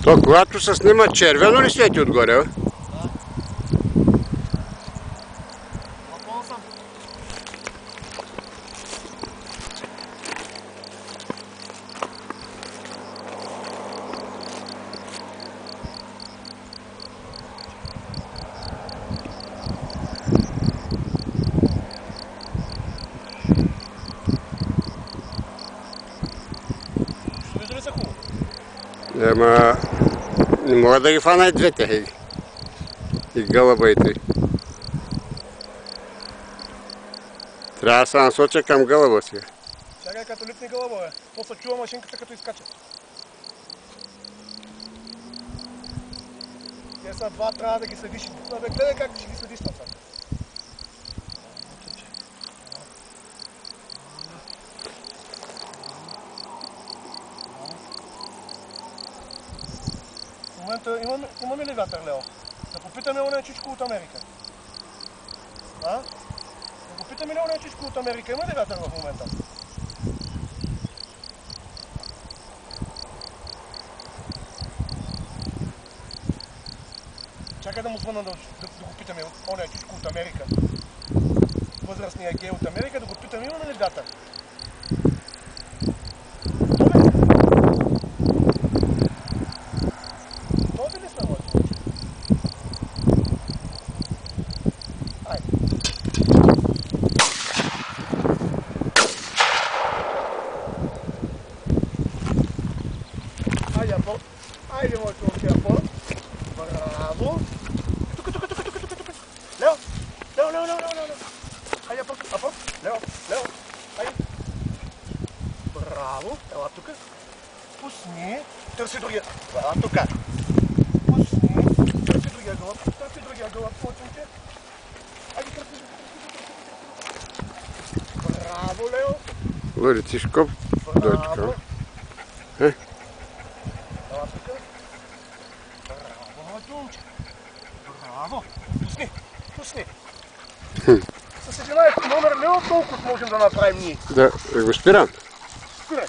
То когато се снима червено ли свети отгоре, бе? Да. Напълно съм. Ще види ли са хубаво? Ама не мога да ги фана и двете. И гълъба и той. Трябва да се насоча към гълъба сега. Чакай като липни гълъба, бе. То се чува машинката като изкача. Те са два, трябва да ги следиш. Абе, гледай как ще ги следиш там сега. В момента имаме ли вятър, Лео? Да попитаме оня чичко от Америка. А? Да попитаме ли оня чичко от Америка? Има ли вятър в момента? Чакай да му звънна да го питаме оня чичко от Америка. Възрастния гей от Америка, да го питаме имаме ли вятър? Готови ли сме, моето? Айде. Айде, Апол. Айде, моето момче, Апол. Браво. Тук. Лео. Лео. Айде, Апол. Лео. Айде. Браво. Ела тук. Пусни. Търси другия. Ела тук. Пусни. Търси другия гълъб. Моето момче. Айде, търси. Браво, Лео. Лорицишко, дочка. Ела тук. Браво, моето момче. Браво. Пусни. С 11 номер Лео толкова можем да направим ние. Да го спирам. Спирай.